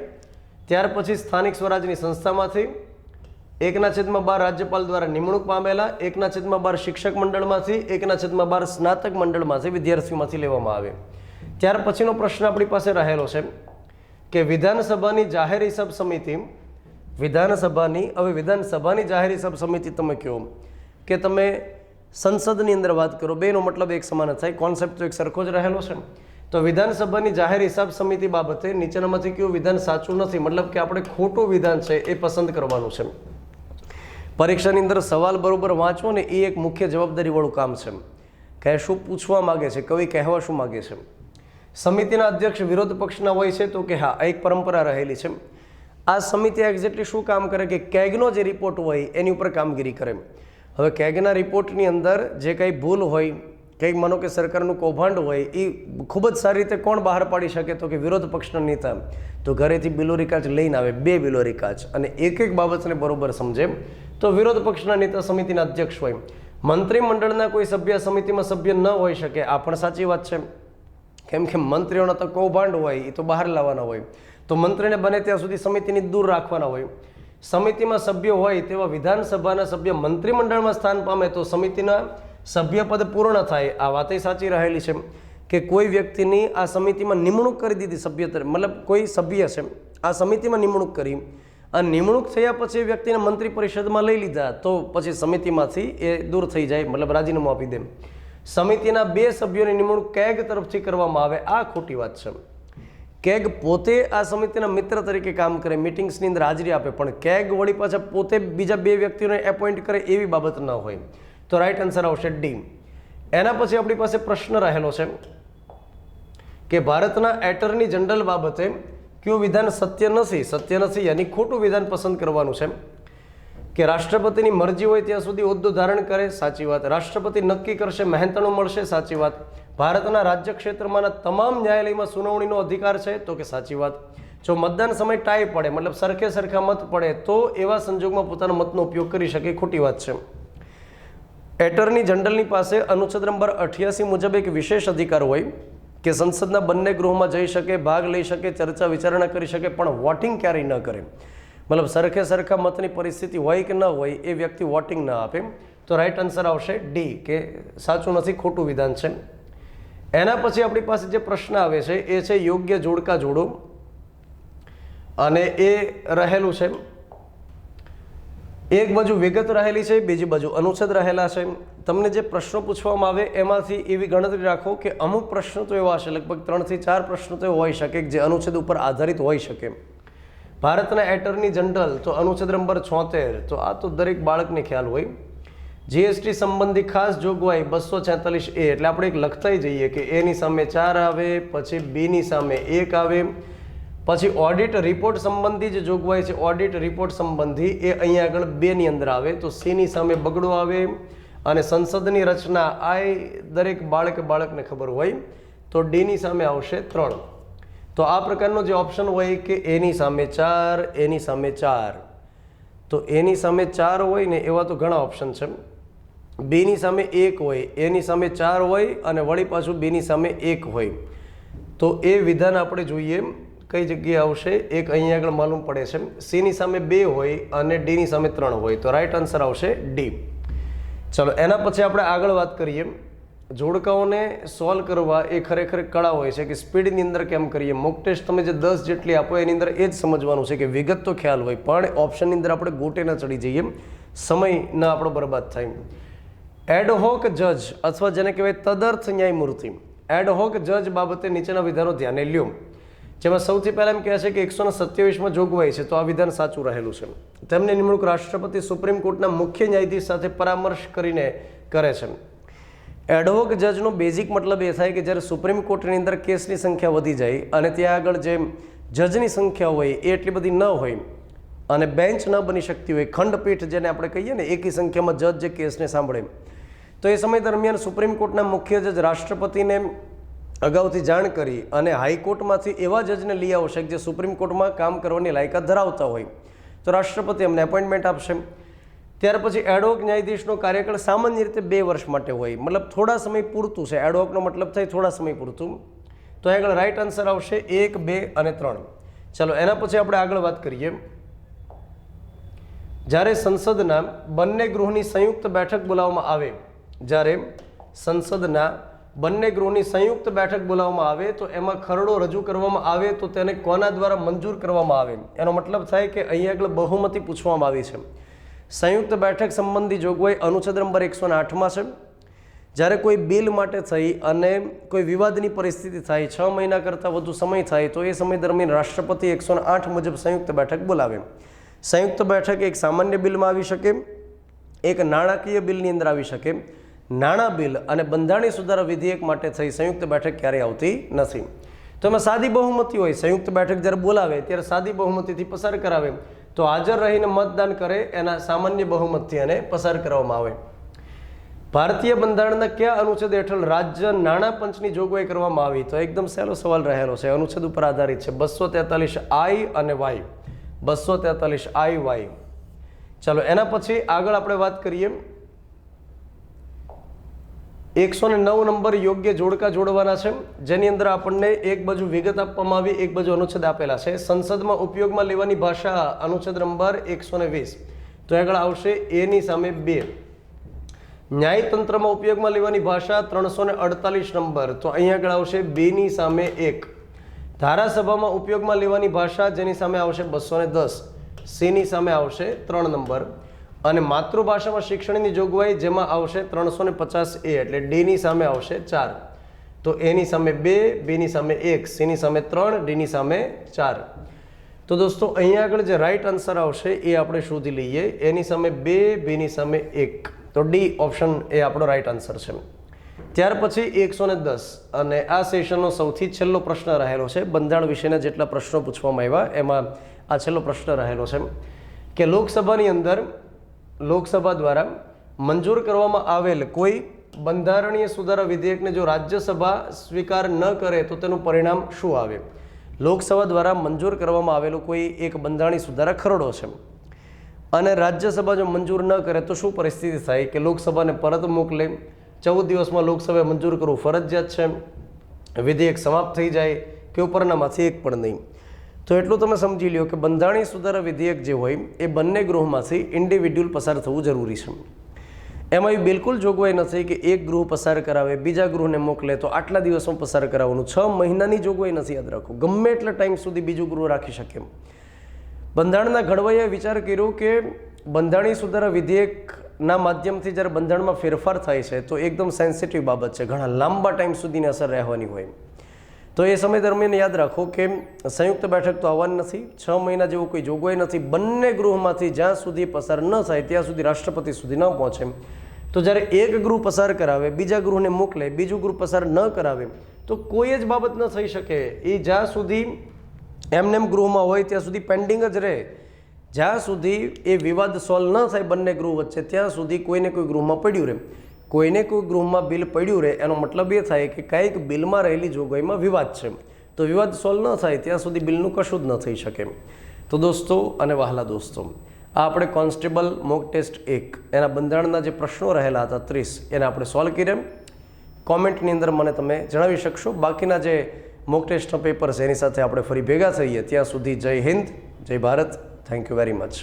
ત્યાર પછી સ્થાનિક સ્વરાજની સંસ્થામાંથી, 1/12 રાજ્યપાલ દ્વારા નિમણૂક પામેલા, 1/12 શિક્ષક મંડળમાંથી, 1/12 સ્નાતક મંડળમાંથી વિદ્યાર્થીઓમાંથી લેવામાં આવે. ત્યાર પછીનો પ્રશ્ન આપણી પાસે રહેલો છે કે વિધાનસભાની જાહેર હિસાબ સમિતિ, વિધાનસભાની જાહેર હિસાબ સમિતિ તમે કહો કે તમે સંસદની અંદર વાત કરો, બેનો મતલબ એક સમાન જ થાય, કોન્સેપ્ટ તો એક સરખો જ રહેલો છે. તો વિધાનસભાની જાહેર હિસાબ સમિતિ બાબતે નીચેનામાંથી કયું વિધાન સાચું નથી, મતલબ કે આપણે ખોટું વિધાન છે એ પસંદ કરવાનું છે. પરીક્ષાની અંદર સવાલ બરોબર વાંચવો ને એ એક મુખ્ય જવાબદારીવાળું કામ છે. કે શું પૂછવા માગે છે, કવિ કહેવા શું માગે છે. સમિતિના અધ્યક્ષ વિરોધ પક્ષના હોય છે તો કે હા, આ એક પરંપરા રહેલી છે. આ સમિતિ એક્ઝેક્ટલી શું કામ કરે કે કેગનો જે રિપોર્ટ હોય એની ઉપર કામગીરી કરે. હવે કેગના રિપોર્ટની અંદર જે કંઈ ભૂલ હોય, કંઈક માનો કે સરકારનું કૌભાંડ હોય, એ ખૂબ જ સારી રીતે કોણ બહાર પાડી શકે તો કે વિરોધ પક્ષના નેતા. તો ઘરેથી બિલોરી કાચ લઈને આવે, 2 બિલોરી કાચ, અને એક એક બાબતને બરોબર સમજે તો વિરોધ પક્ષના નેતા સમિતિના અધ્યક્ષ હોય. મંત્રીમંડળના કોઈ સભ્ય સમિતિમાં સભ્ય ન હોઈ શકે, આ પણ સાચી વાત છે. કેમ કે મંત્રીઓના તો કૌભાંડ હોય એ તો બહાર લાવવાના હોય, તો મંત્રીને બને ત્યાં સુધી સમિતિની દૂર રાખવાના હોય. સમિતિમાં સભ્ય હોય તેવા વિધાનસભાના સભ્ય મંત્રીમંડળમાં સ્થાન પામે તો સમિતિના સભ્યપદ પૂર્ણ થાય. આ વાતે સાચી રહેલી છે કે કોઈ વ્યક્તિની આ સમિતિમાં નિમણૂક કરી દીધી, સભ્ય મતલબ કોઈ સભ્ય છે આ સમિતિમાં નિમણૂક કરી, અને નિમણૂક થયા પછી વ્યક્તિને મંત્રી પરિષદમાં લઈ લીધા તો પછી સમિતિમાંથી એ દૂર થઈ જાય, મતલબ રાજીનામું આપી દે. સમિતિના 2 સભ્યોની નિમણૂક કેગ તરફથી કરવામાં આવે, આ ખોટી વાત છે. કેગ પોતે આ સમિતિના મિત્ર તરીકે કામ કરે, મિટિંગ્સની અંદર હાજરી આપે, પણ કેગ વળી પાછા પોતે બીજા 2 વ્યક્તિઓને એપોઇન્ટ કરે એવી બાબત ન હોય. તો રાઈટ આન્સર આવશે ડી. એના પછી આપણી પાસે પ્રશ્ન રહેલો છે કે ભારતના એટર્ની જનરલ બાબતે કયું વિધાન સત્ય નથી યાની ખોટું વિધાન પસંદ કરવાનું છે. કે રાષ્ટ્રપતિની મરજી હોય ત્યાં સુધી હોદ્દો ધારણ કરે, સાચી વાત. રાષ્ટ્રપતિ નક્કી કરશે, મહેનતાણું મળશે, સાચી વાત. ભારતના રાજ્ય ક્ષેત્રમાંના તમામ ન્યાયાલયમાં સુનાવણીનો અધિકાર છે તો કે સાચી વાત. જો મતદાન સમય ટાઈ પડે, મતલબ સરખે સરખા મત પડે તો એવા સંજોગમાં પોતાના મતનો ઉપયોગ કરી શકે, ખોટી વાત છે. એટર્ની જનરલની પાસે અનુચ્છેદ નંબર 88 મુજબ એક વિશેષ અધિકાર હોય કે સંસદના બંને ગૃહમાં જઈ શકે, ભાગ લઈ શકે, ચર્ચા વિચારણા કરી શકે, પણ વોટિંગ ક્યારેય ન કરે. મતલબ સરખે સરખા મતની પરિસ્થિતિ હોય કે ન હોય એ વ્યક્તિ વોટિંગ ન આપે. તો રાઈટ આન્સર આવશે ડી, કે સાચું નથી, ખોટું વિધાન છે. એના પછી આપણી પાસે જે પ્રશ્ન આવે છે એ છે યોગ્ય જોડકા જોડો, અને એ રહેલું છે એક બાજુ વિગત રહેલી છે, બીજી બાજુ અનુચ્છેદ રહેલા છે. તમને જે પ્રશ્નો પૂછવામાં આવે એમાંથી એવી ગણતરી રાખો કે અમુક પ્રશ્નો તો એવા હશે, લગભગ 3 થી 4 પ્રશ્નો તો હોઈ શકે જે અનુચ્છેદ ઉપર આધારિત હોઈ શકે. ભારતના એટર્ની જનરલ તો અનુચ્છેદ નંબર 76, તો આ તો દરેક બાળકને ખ્યાલ હોય. જીએસટી સંબંધી ખાસ જોગવાઈ 246A, એટલે આપણે એક લખતા જઈએ કે એની સામે 4 આવે, પછી બીની સામે 1 આવે, પછી ઓડિટ રિપોર્ટ સંબંધી જે જોગવાઈ છે, ઓડિટ રિપોર્ટ સંબંધી, એ અહીંયા આગળ 2 ની અંદર આવે, તો સીની સામે બગડો આવે, અને સંસદની રચના આ દરેક બાળકને ખબર હોય તો ડીની સામે આવશે 3. તો આ પ્રકારનો જે ઓપ્શન હોય કે એની સામે 4, એની સામે 4, તો એની સામે 4 હોય ને એવા તો ઘણા ઓપ્શન છે. બીની સામે 1 હોય, એની સામે 4 હોય, અને વળી પાછું બીની સામે 1 હોય, તો એ વિધાન આપણે જોઈએ કઈ જગ્યાએ આવશે. એક અહીંયા આગળ માલુમ પડે છે, સીની સામે 2 હોય અને ડીની સામે 3 હોય, તો રાઈટ આન્સર આવશે ડી. ચલો એના પછી આપણે આગળ વાત કરીએ. જોડકાઓને સોલ્વ કરવા એ ખરેખર કળા હોય છે કે સ્પીડની અંદર કેમ કરીએ. મોક ટેસ્ટ તમે જે 10 જેટલી આપો એની અંદર એ જ સમજવાનું છે કે વિગત તો ખ્યાલ હોય, પણ ઓપ્શનની અંદર આપણે ગોટે ન ચડી જઈએ, સમય ન આપણો બરબાદ થાય. એડહોક જજ અથવા જેને કહેવાય તદર્થ ન્યાયમૂર્તિ, એડહોક જજ બાબતે નીચેના વિધાનો ધ્યાને લ્યો. જેમાં સૌથી પહેલાં એમ કહે છે કે 127માં જોગવાઈ છે, તો આ વિધાન સાચું રહેલું છે. તેમની નિમણૂક રાષ્ટ્રપતિ સુપ્રીમ કોર્ટના મુખ્ય ન્યાયાધીશ સાથે પરામર્શ કરીને કરે છે. એડહોક જજનો બેઝિક મતલબ એ થાય કે જ્યારે સુપ્રીમ કોર્ટની અંદર કેસની સંખ્યા વધી જાય અને ત્યાં આગળ જે જજની સંખ્યા હોય એ એટલી બધી ન હોય અને બેન્ચ ન બની શકતી હોય, ખંડપીઠ જેને આપણે કહીએ ને, એકી સંખ્યામાં જજ જે કેસને સાંભળે, તો એ સમય દરમિયાન સુપ્રીમ કોર્ટના મુખ્ય જજ રાષ્ટ્રપતિને અગાઉથી જાણ કરી અને હાઈકોર્ટમાંથી એવા જજને લઈ આવશે જે સુપ્રીમ કોર્ટમાં કામ કરવાની લાયકાત ધરાવતા હોય, તો રાષ્ટ્રપતિ એમને એપોઇન્ટમેન્ટ આપશે. ત્યાર પછી એડહોક ન્યાયાધીશનો કાર્યકાળ સામાન્ય રીતે 2 વર્ષ માટે હોય, મતલબ થોડા સમય પૂરતું છે. એડહોકનો મતલબ થાય થોડા સમય પૂરતું, તો આગળ રાઈટ આન્સર આવશે 1, 2 અને 3. ચલો એના પછી આપણે આગળ વાત કરીએ. જ્યારે સંસદના બંને ગૃહની સંયુક્ત બેઠક બોલાવવામાં આવે, જ્યારે સંસદના બંને ગૃહની સંયુક્ત બેઠક બોલાવવામાં આવે તો એમાં ખરડો રજૂ કરવામાં આવે તો તેને કોના દ્વારા મંજૂર કરવામાં આવે. એનો મતલબ થાય કે અહીંયા આગળ બહુમતી પૂછવામાં આવી છે. સંયુક્ત બેઠક સંબંધી જોગવાઈ અનુચ્છેદ નંબર 108માં છે. જ્યારે કોઈ બિલ માટે થઈ અને કોઈ વિવાદની પરિસ્થિતિ થાય, 6 મહિના કરતાં વધુ સમય થાય, તો એ સમય દરમિયાન રાષ્ટ્રપતિ 108 મુજબ સંયુક્ત બેઠક બોલાવે. સંયુક્ત બેઠક એક સામાન્ય બિલમાં આવી શકે, એક નાણાકીય બિલની અંદર આવી શકે. નાણાં બિલ અને બંધારણીય સુધારા વિધેયક માટે થઈ સંયુક્ત બેઠક ક્યારેય આવતી નથી. તો એમાં સાદી બહુમતી હોય. સંયુક્ત બેઠક જ્યારે બોલાવે ત્યારે સાદી બહુમતીથી પસાર કરાવે, તો હાજર રહીને મતદાન કરે એના સામાન્ય બહુમતથી અને પસાર કરવામાં આવે. ભારતીય બંધારણના કયા અનુચ્છેદ હેઠળ રાજ્ય નાણાં પંચની જોગવાઈ કરવામાં આવી? તો એકદમ સહેલો સવાલ રહેલો છે, અનુચ્છેદ ઉપર આધારિત છે. 243I અને Y, 243I. ચાલો એના પછી આગળ આપણે વાત કરીએ. 109 નંબર યોગ્ય જોડકા જોડવાના છે, જેની અંદર આપણને એક બાજુ વિગત આપવામાં આવી, એક બાજુ અનુચ્છેદ આપેલા છે. સંસદમાં ઉપયોગમાં લેવાની ભાષા અનુચ્છેદ નંબર 120, તો આગળ આવશે A ની સામે 2. ન્યાયતંત્રમાં ઉપયોગમાં લેવાની ભાષા 348 નંબર, તો અહીં આગળ આવશે 2 ની સામે 1. ધારાસભામાં ઉપયોગમાં લેવાની ભાષા જેની સામે આવશે 210, C ની સામે આવશે 3 નંબર. અને માતૃભાષામાં શિક્ષણની જોગવાઈ જેમાં આવશે 350A, એટલે D ની સામે આવશે 4. તો A ની સામે 2, B ની સામે 1, C ની સામે 3, D ની સામે 4. તો દોસ્તો અહીંયા આગળ જે રાઈટ આન્સર આવશે એ આપણે શોધી લઈએ. A ની સામે 2, B ની સામે 1, તો D ઓપ્શન એ આપણો રાઈટ આન્સર છે. ત્યાર પછી 110 અને આ સેશનનો સૌથી છેલ્લો પ્રશ્ન રહેલો છે. બંધારણ વિશેના જેટલા પ્રશ્નો પૂછવામાં આવ્યા એમાં આ છેલ્લો પ્રશ્ન રહેલો છે કે લોકસભાની અંદર લોકસભા દ્વારા મંજૂર કરવામાં આવેલ કોઈ બંધારણીય સુધારા વિધેયકને જો રાજ્યસભા સ્વીકાર ન કરે તો તેનું પરિણામ શું આવે? લોકસભા દ્વારા મંજૂર કરવામાં આવેલું કોઈ એક બંધારણીય સુધારા ખરડો છે અને રાજ્યસભા જો મંજૂર ન કરે તો શું પરિસ્થિતિ થાય? કે લોકસભાને પરત મોકલે, 14 દિવસમાં લોકસભાએ મંજૂર કરવું ફરજિયાત છે, વિધેયક સમાપ્ત થઈ જાય કે ઉપરનામાંથી એક પણ નહીં. તો એટલું તમે સમજી લો કે બંધારણીય સુધારા વિધેયક જે હોય એ બંને ગૃહમાંથી ઇન્ડિવિડ્યુઅલ પસાર થવું જરૂરી છે. એમાં એ બિલકુલ જોગવાઈ નથી કે એક ગૃહ પસાર કરાવે, બીજા ગૃહને મોકલે તો આટલા દિવસમાં પસાર કરાવવાનું. 6 મહિનાની જોગવાઈ નથી, યાદ રાખો. ગમે એટલા ટાઈમ સુધી બીજું ગૃહ રાખી શકે. બંધારણના ઘડવૈયાએ વિચાર કર્યો કે બંધારણીય સુધારા વિધેયકના માધ્યમથી જ્યારે બંધારણમાં ફેરફાર થાય છે તો એકદમ સેન્સિટિવ બાબત છે, ઘણા લાંબા ટાઈમ સુધીની અસર રહેવાની હોય. તો એ સમય દરમિયાન યાદ રાખો કે સંયુક્ત બેઠક તો આવવાની નથી, 6 મહિના જેવું કોઈ જોગવાઈ નથી. બંને ગૃહમાંથી જ્યાં સુધી પસાર ન થાય ત્યાં સુધી રાષ્ટ્રપતિ સુધી ન પહોંચે. તો જ્યારે એક ગૃહ પસાર કરાવે, બીજા ગૃહને મોકલે, બીજું ગૃહ પસાર ન કરાવે તો કોઈ જ બાબત ન થઈ શકે. એ જ્યાં સુધી એમનેમ ગૃહમાં હોય ત્યાં સુધી પેન્ડિંગ જ રહે. જ્યાં સુધી એ વિવાદ સોલ્વ ન થાય બંને ગૃહ વચ્ચે ત્યાં સુધી કોઈને કોઈ ગૃહમાં પડ્યું રહે. કોઈને કોઈ ગૃહમાં બિલ પડ્યું રહે એનો મતલબ એ થાય કે કંઈક બિલમાં રહેલી જોગવાઈમાં વિવાદ છે. તો વિવાદ સોલ્વ ન થાય ત્યાં સુધી બિલનું કશું જ ન થઈ શકે. તો દોસ્તો અને વહાલા દોસ્તો, આ આપણે કોન્સ્ટેબલ મોક ટેસ્ટ 1 એના બંધારણના જે પ્રશ્નો રહેલા હતા 30 એને આપણે સોલ્વ કર્યા. કોમેન્ટની અંદર મને તમે જણાવી શકશો. બાકીના જે મોક ટેસ્ટના પેપર છે એની સાથે આપણે ફરી ભેગા થઈએ. ત્યાં સુધી જય હિન્દ, જય Bharat. Thank you very much.